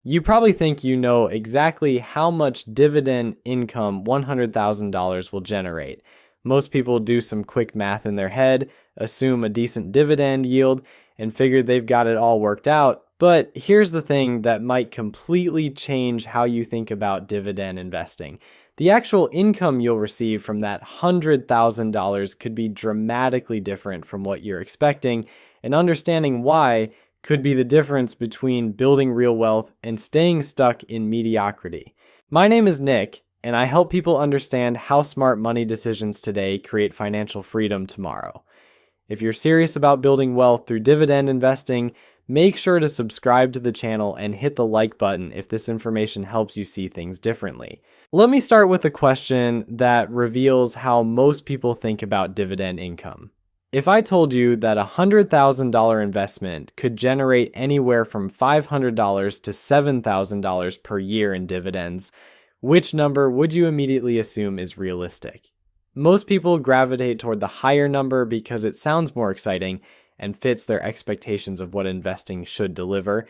You probably think you know exactly how much dividend income $100,000 will generate. Most people do some quick math in their head, assume a decent dividend yield, and figure they've got it all worked out. But here's the thing that might completely change how you think about dividend investing. The actual income you'll receive from that $100,000 could be dramatically different from what you're expecting, and understanding why could be the difference between building real wealth and staying stuck in mediocrity. My name is Nick, and I help people understand how smart money decisions today create financial freedom tomorrow. If you're serious about building wealth through dividend investing, make sure to subscribe to the channel and hit the like button if this information helps you see things differently. Let me start with a question that reveals how most people think about dividend income. If I told you that a $100,000 investment could generate anywhere from $500 to $7,000 per year in dividends, which number would you immediately assume is realistic? Most people gravitate toward the higher number because it sounds more exciting and fits their expectations of what investing should deliver,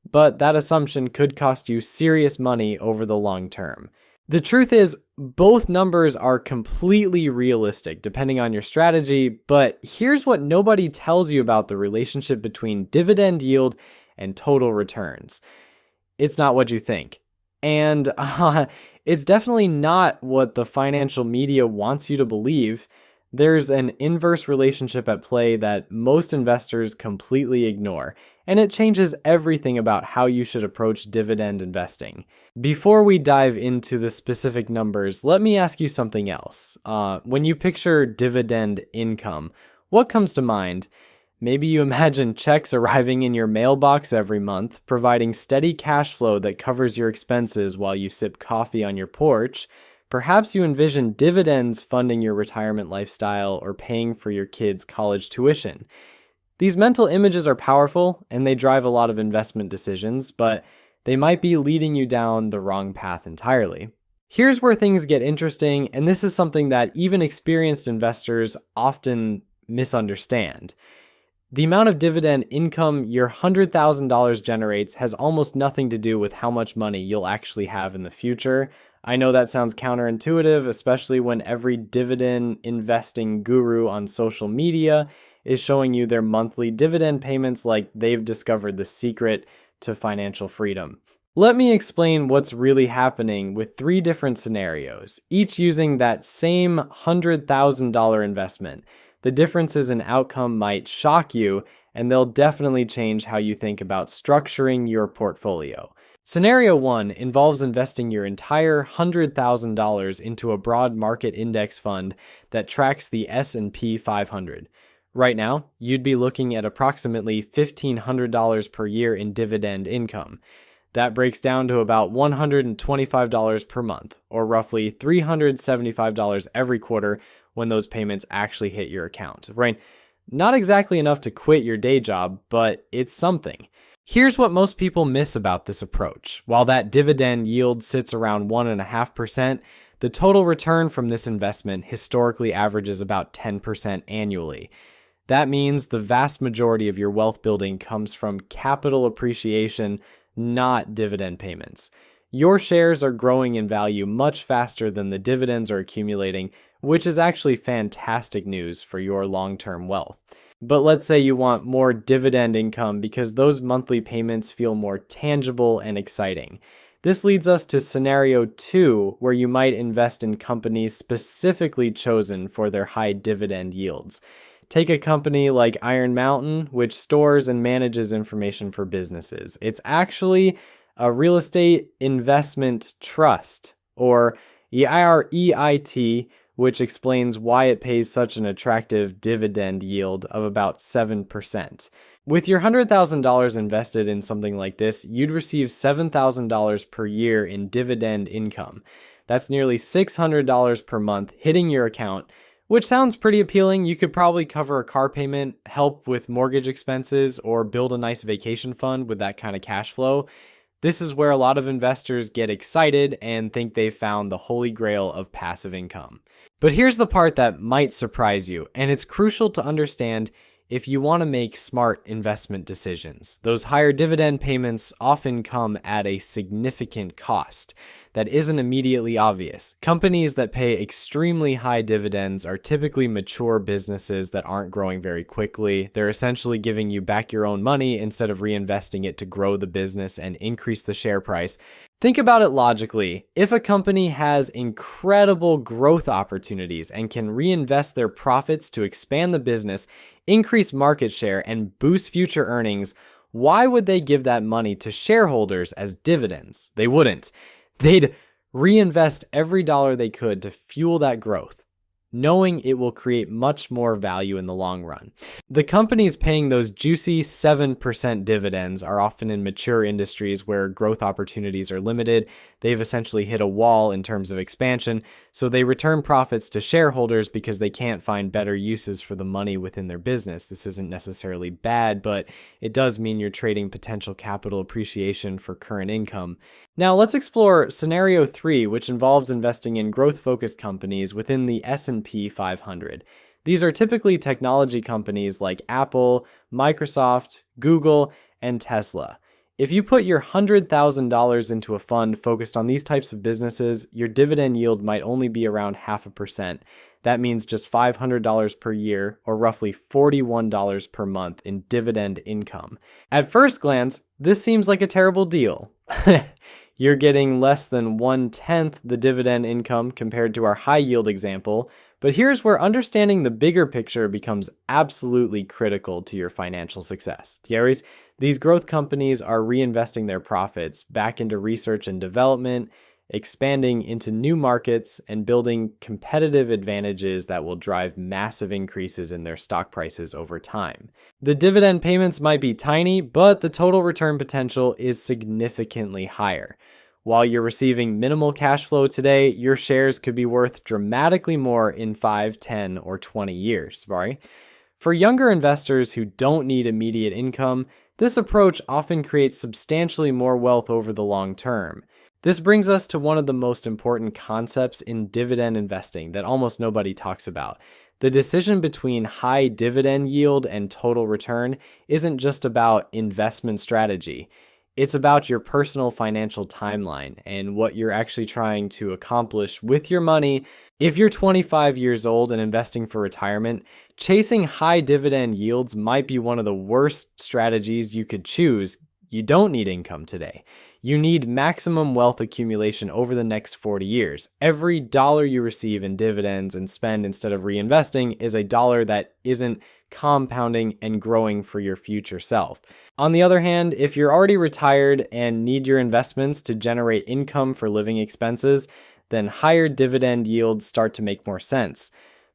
but that assumption could cost you serious money over the long term. The truth is, both numbers are completely realistic depending on your strategy, but here's what nobody tells you about the relationship between dividend yield and total returns. It's not what you think. And it's definitely not what the financial media wants you to believe. There's an inverse relationship at play that most investors completely ignore, and it changes everything about how you should approach dividend investing. Before we dive into the specific numbers, let me ask you something else. When you picture dividend income, what comes to mind? Maybe you imagine checks arriving in your mailbox every month, providing steady cash flow that covers your expenses while you sip coffee on your porch. Perhaps you envision dividends funding your retirement lifestyle or paying for your kids' college tuition. These mental images are powerful and they drive a lot of investment decisions, but they might be leading you down the wrong path entirely. Here's where things get interesting, and this is something that even experienced investors often misunderstand. The amount of dividend income your $100,000 generates has almost nothing to do with how much money you'll actually have in the future. I know that sounds counterintuitive, especially when every dividend investing guru on social media is showing you their monthly dividend payments like they've discovered the secret to financial freedom. Let me explain what's really happening with 3 different scenarios, each using that same $100,000 investment. The differences in outcome might shock you, and they'll definitely change how you think about structuring your portfolio. Scenario 1 involves investing your entire $100,000 into a broad market index fund that tracks the S&P 500. Right now, you'd be looking at approximately $1,500 per year in dividend income. That breaks down to about $125 per month, or roughly $375 every quarter when those payments actually hit your account, right? Not exactly enough to quit your day job, but it's something. Here's what most people miss about this approach. While that dividend yield sits around 1.5%, the total return from this investment historically averages about 10% annually. That means the vast majority of your wealth building comes from capital appreciation, not dividend payments. Your shares are growing in value much faster than the dividends are accumulating, which is actually fantastic news for your long-term wealth. But let's say you want more dividend income because those monthly payments feel more tangible and exciting. This leads us to scenario 2, where you might invest in companies specifically chosen for their high dividend yields. Take a company like Iron Mountain, which stores and manages information for businesses. It's actually a real estate investment trust, or EIT, which explains why it pays such an attractive dividend yield of about 7%. With your $100,000 invested in something like this, you'd receive $7,000 per year in dividend income. That's nearly $600 per month hitting your account, which sounds pretty appealing. You could probably cover a car payment, help with mortgage expenses, or build a nice vacation fund with that kind of cash flow. This is where a lot of investors get excited and think they've found the holy grail of passive income. But here's the part that might surprise you, and it's crucial to understand if you want to make smart investment decisions. Those higher dividend payments often come at a significant cost that isn't immediately obvious. Companies that pay extremely high dividends are typically mature businesses that aren't growing very quickly. They're essentially giving you back your own money instead of reinvesting it to grow the business and increase the share price. Think about it logically. If a company has incredible growth opportunities and can reinvest their profits to expand the business, increase market share, and boost future earnings, why would they give that money to shareholders as dividends? They wouldn't. They'd reinvest every dollar they could to fuel that growth, knowing it will create much more value in the long run. The companies paying those juicy 7% dividends are often in mature industries where growth opportunities are limited. They've essentially hit a wall in terms of expansion, so they return profits to shareholders because they can't find better uses for the money within their business. This isn't necessarily bad, but it does mean you're trading potential capital appreciation for current income. Now let's explore scenario 3, which involves investing in growth-focused companies within the S&P 500. These are typically technology companies like Apple, Microsoft, Google, and Tesla. If you put your $100,000 into a fund focused on these types of businesses, your dividend yield might only be around 0.5%. That means just $500 per year, or roughly $41 per month in dividend income. At first glance, this seems like a terrible deal. You're getting less than 1/10 the dividend income compared to our high yield example, but here's where understanding the bigger picture becomes absolutely critical to your financial success. Thierry's, these growth companies are reinvesting their profits back into research and development, expanding into new markets, and building competitive advantages that will drive massive increases in their stock prices over time. The dividend payments might be tiny, but the total return potential is significantly higher. While you're receiving minimal cash flow today, your shares could be worth dramatically more in 5, 10, or 20 years. For younger investors who don't need immediate income, this approach often creates substantially more wealth over the long term. This brings us to one of the most important concepts in dividend investing that almost nobody talks about. The decision between high dividend yield and total return isn't just about investment strategy. It's about your personal financial timeline and what you're actually trying to accomplish with your money. If you're 25 years old and investing for retirement, chasing high dividend yields might be one of the worst strategies you could choose. You don't need income today. You need maximum wealth accumulation over the next 40 years. Every dollar you receive in dividends and spend instead of reinvesting is a dollar that isn't compounding and growing for your future self. On the other hand, if you're already retired and need your investments to generate income for living expenses, then higher dividend yields start to make more sense.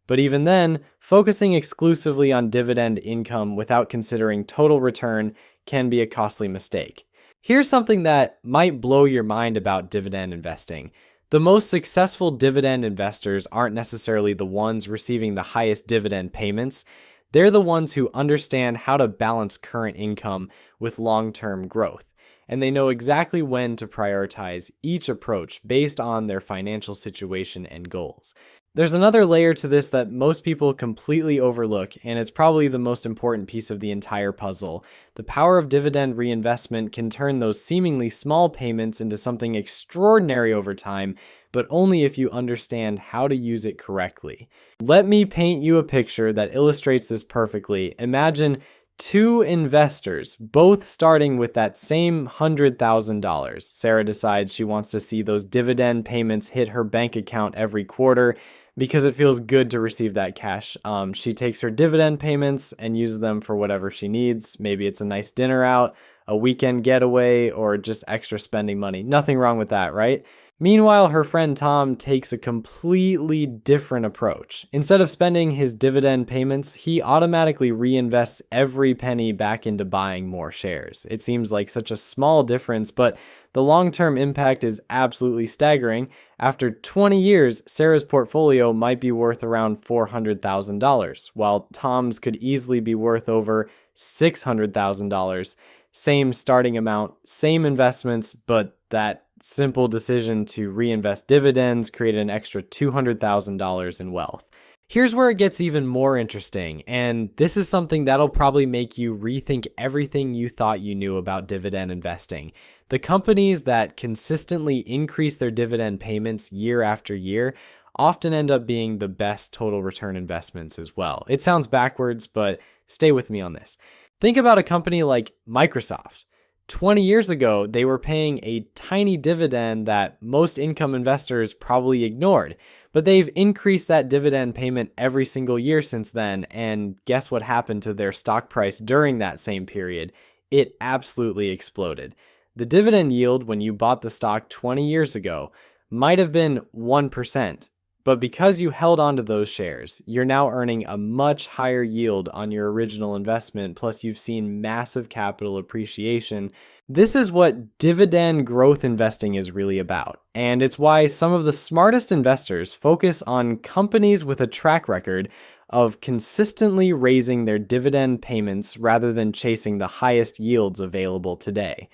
But even then, focusing exclusively on dividend income without considering total return can be a costly mistake. Here's something that might blow your mind about dividend investing. The most successful dividend investors aren't necessarily the ones receiving the highest dividend payments. They're the ones who understand how to balance current income with long-term growth, and they know exactly when to prioritize each approach based on their financial situation and goals. There's another layer to this that most people completely overlook, and it's probably the most important piece of the entire puzzle. The power of dividend reinvestment can turn those seemingly small payments into something extraordinary over time, but only if you understand how to use it correctly. Let me paint you a picture that illustrates this perfectly. Imagine two investors, both starting with that same $100,000. Sarah decides she wants to see those dividend payments hit her bank account every quarter because it feels good to receive that cash. She takes her dividend payments and uses them for whatever she needs. Maybe it's a nice dinner out, a weekend getaway, or just extra spending money. Nothing wrong with that, right? Meanwhile, her friend Tom takes a completely different approach. Instead of spending his dividend payments, he automatically reinvests every penny back into buying more shares. It seems like such a small difference, but the long-term impact is absolutely staggering. After 20 years, Sarah's portfolio might be worth around $400,000, while Tom's could easily be worth over $600,000. Same starting amount, same investments, but that simple decision to reinvest dividends created an extra $200,000 in wealth. Here's where it gets even more interesting, and this is something that'll probably make you rethink everything you thought you knew about dividend investing. The companies that consistently increase their dividend payments year after year often end up being the best total return investments as well. It sounds backwards, but stay with me on this. Think about a company like Microsoft. 20 years ago, they were paying a tiny dividend that most income investors probably ignored, but they've increased that dividend payment every single year since then, and guess what happened to their stock price during that same period? It absolutely exploded. The dividend yield when you bought the stock 20 years ago might have been 1%. But because you held on to those shares, you're now earning a much higher yield on your original investment, plus you've seen massive capital appreciation. This is what dividend growth investing is really about, and it's why some of the smartest investors focus on companies with a track record of consistently raising their dividend payments rather than chasing the highest yields available today.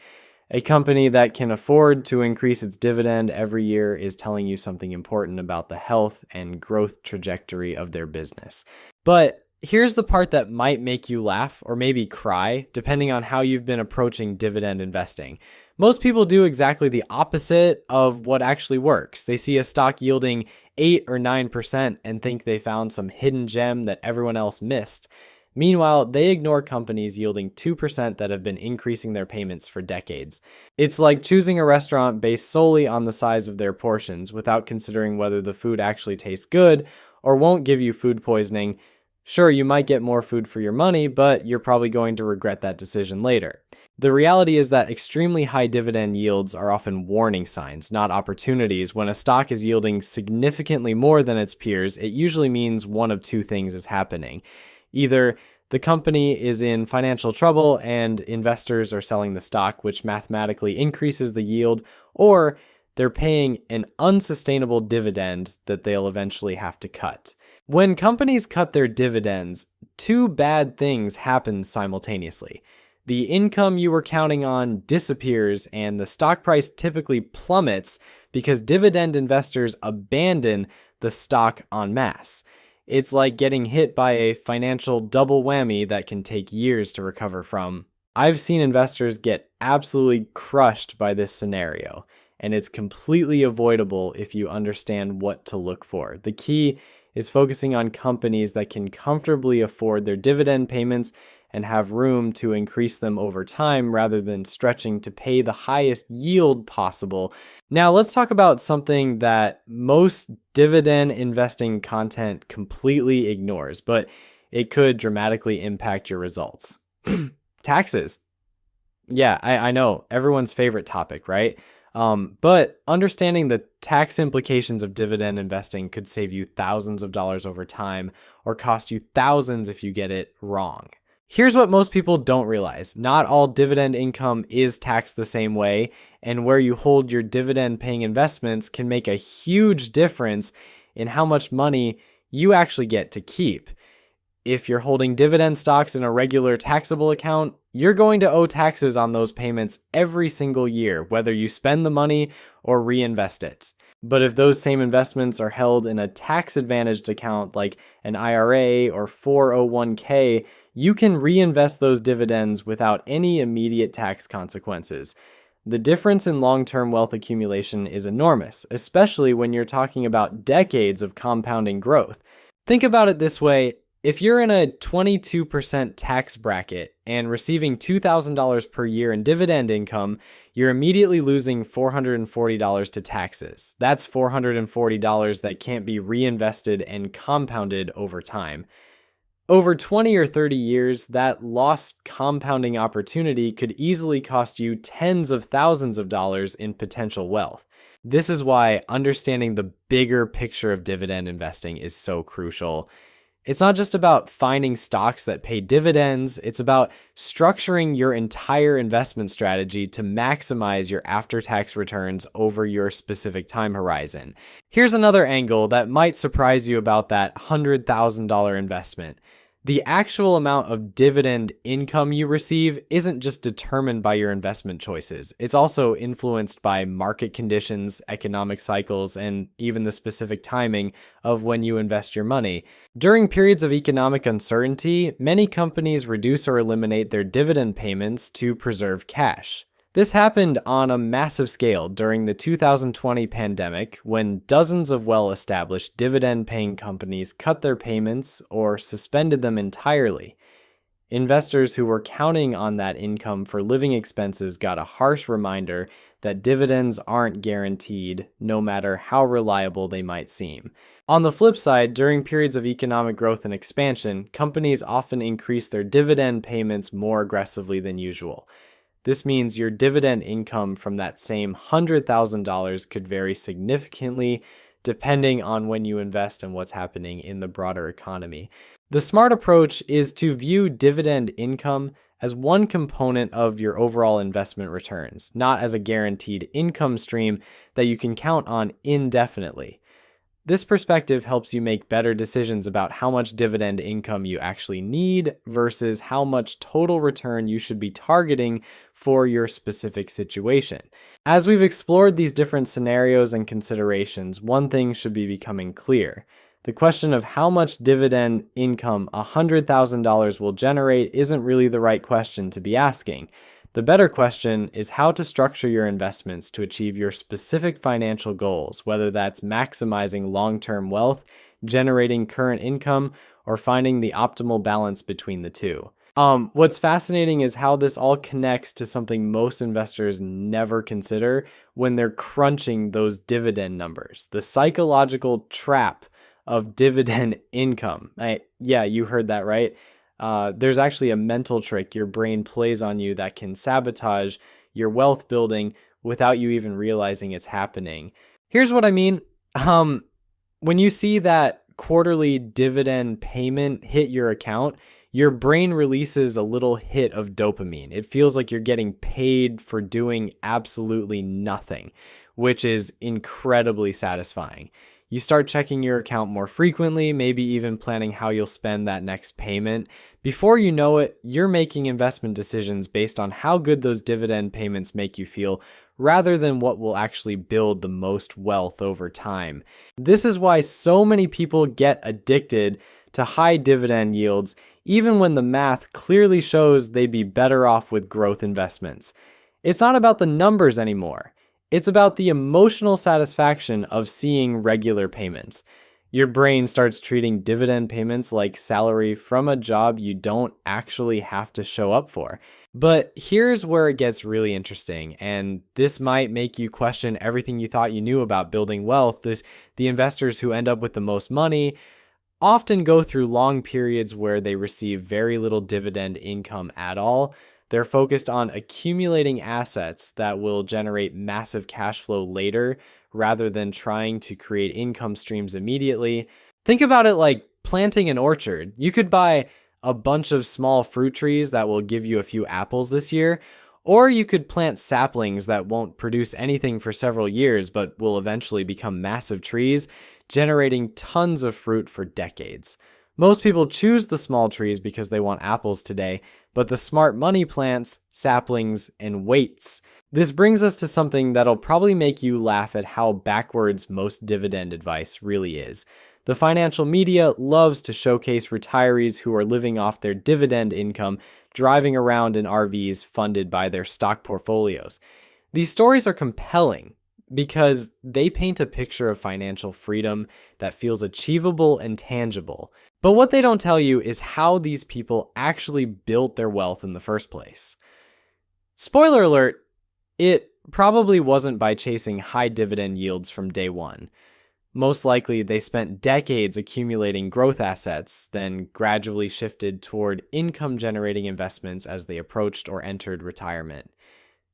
A company that can afford to increase its dividend every year is telling you something important about the health and growth trajectory of their business. But here's the part that might make you laugh or maybe cry, depending on how you've been approaching dividend investing. Most people do exactly the opposite of what actually works. They see a stock yielding 8 or 9% and think they found some hidden gem that everyone else missed. Meanwhile, they ignore companies yielding 2% that have been increasing their payments for decades. It's like choosing a restaurant based solely on the size of their portions without considering whether the food actually tastes good or won't give you food poisoning. Sure, you might get more food for your money, but you're probably going to regret that decision later. The reality is that extremely high dividend yields are often warning signs, not opportunities. When a stock is yielding significantly more than its peers, it usually means one of two things is happening. Either the company is in financial trouble and investors are selling the stock, which mathematically increases the yield, or they're paying an unsustainable dividend that they'll eventually have to cut. When companies cut their dividends, two bad things happen simultaneously. The income you were counting on disappears, and the stock price typically plummets because dividend investors abandon the stock en masse. It's like getting hit by a financial double whammy that can take years to recover from. I've seen investors get absolutely crushed by this scenario, and it's completely avoidable if you understand what to look for. The key is focusing on companies that can comfortably afford their dividend payments and have room to increase them over time rather than stretching to pay the highest yield possible. Now, let's talk about something that most dividend investing content completely ignores, but it could dramatically impact your results. Taxes. Yeah, I know, everyone's favorite topic, right? But understanding the tax implications of dividend investing could save you thousands of dollars over time or cost you thousands if you get it wrong. Here's what most people don't realize. Not all dividend income is taxed the same way, and where you hold your dividend-paying investments can make a huge difference in how much money you actually get to keep. If you're holding dividend stocks in a regular taxable account, you're going to owe taxes on those payments every single year, whether you spend the money or reinvest it. But if those same investments are held in a tax-advantaged account like an IRA or 401k, you can reinvest those dividends without any immediate tax consequences. The difference in long-term wealth accumulation is enormous, especially when you're talking about decades of compounding growth. Think about it this way. If you're in a 22% tax bracket and receiving $2,000 per year in dividend income, you're immediately losing $440 to taxes. That's $440 that can't be reinvested and compounded over time. Over 20 or 30 years, that lost compounding opportunity could easily cost you tens of thousands of dollars in potential wealth. This is why understanding the bigger picture of dividend investing is so crucial. It's not just about finding stocks that pay dividends, it's about structuring your entire investment strategy to maximize your after-tax returns over your specific time horizon. Here's another angle that might surprise you about that $100,000 investment. The actual amount of dividend income you receive isn't just determined by your investment choices. It's also influenced by market conditions, economic cycles, and even the specific timing of when you invest your money. During periods of economic uncertainty, many companies reduce or eliminate their dividend payments to preserve cash. This happened on a massive scale during the 2020 pandemic when dozens of well-established dividend-paying companies cut their payments or suspended them entirely. Investors who were counting on that income for living expenses got a harsh reminder that dividends aren't guaranteed, no matter how reliable they might seem. On the flip side, during periods of economic growth and expansion, companies often increase their dividend payments more aggressively than usual. This means your dividend income from that same $100,000 could vary significantly depending on when you invest and what's happening in the broader economy. The smart approach is to view dividend income as one component of your overall investment returns, not as a guaranteed income stream that you can count on indefinitely. This perspective helps you make better decisions about how much dividend income you actually need versus how much total return you should be targeting for your specific situation. As we've explored these different scenarios and considerations, one thing should be becoming clear. The question of how much dividend income $100,000 will generate isn't really the right question to be asking. The better question is how to structure your investments to achieve your specific financial goals, whether that's maximizing long-term wealth, generating current income, or finding the optimal balance between the two. What's fascinating is how this all connects to something most investors never consider when they're crunching those dividend numbers, the psychological trap of dividend income. Yeah, you heard that right. There's actually a mental trick your brain plays on you that can sabotage your wealth building without you even realizing it's happening. Here's what I mean. When you see that quarterly dividend payment hit your account, your brain releases a little hit of dopamine. It feels like you're getting paid for doing absolutely nothing, which is incredibly satisfying. You start checking your account more frequently, maybe even planning how you'll spend that next payment. Before you know it, you're making investment decisions based on how good those dividend payments make you feel, rather than what will actually build the most wealth over time. This is why so many people get addicted to high dividend yields, even when the math clearly shows they'd be better off with growth investments. It's not about the numbers anymore. It's about the emotional satisfaction of seeing regular payments. Your brain starts treating dividend payments like salary from a job you don't actually have to show up for. But here's where it gets really interesting, and this might make you question everything you thought you knew about building wealth. The investors who end up with the most money often go through long periods where they receive very little dividend income at all. They're focused on accumulating assets that will generate massive cash flow later rather than trying to create income streams immediately. Think about it like planting an orchard. You could buy a bunch of small fruit trees that will give you a few apples this year, or you could plant saplings that won't produce anything for several years but will eventually become massive trees, generating tons of fruit for decades. Most people choose the small trees because they want apples today, but the smart money plants saplings and waits. This brings us to something that'll probably make you laugh at how backwards most dividend advice really is. The financial media loves to showcase retirees who are living off their dividend income, driving around in RVs funded by their stock portfolios. These stories are compelling because they paint a picture of financial freedom that feels achievable and tangible. But what they don't tell you is how these people actually built their wealth in the first place. Spoiler alert, it probably wasn't by chasing high dividend yields from day one. Most likely, they spent decades accumulating growth assets, then gradually shifted toward income-generating investments as they approached or entered retirement.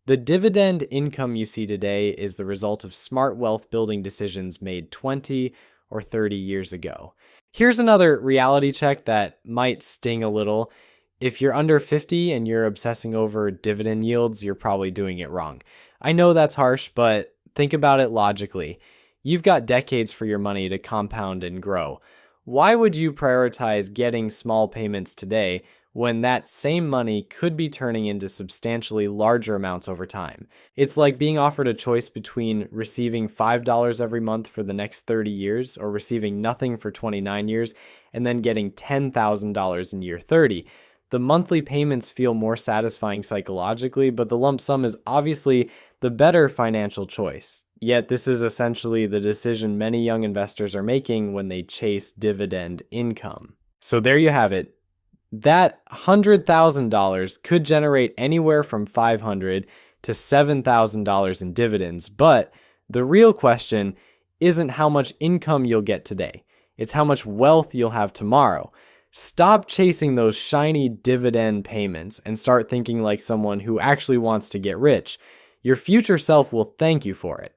The dividend income you see today is the result of smart wealth building decisions made 20 or 30 years ago. Here's another reality check that might sting a little. If you're under 50 and you're obsessing over dividend yields, you're probably doing it wrong. I know that's harsh, but think about it logically. You've got decades for your money to compound and grow. Why would you prioritize getting small payments today when that same money could be turning into substantially larger amounts over time? It's like being offered a choice between receiving $5 every month for the next 30 years or receiving nothing for 29 years and then getting $10,000 in year 30. The monthly payments feel more satisfying psychologically, but the lump sum is obviously the better financial choice. Yet this is essentially the decision many young investors are making when they chase dividend income. So there you have it. That $100,000 could generate anywhere from $500 to $7,000 in dividends, but the real question isn't how much income you'll get today. It's how much wealth you'll have tomorrow. Stop chasing those shiny dividend payments and start thinking like someone who actually wants to get rich. Your future self will thank you for it.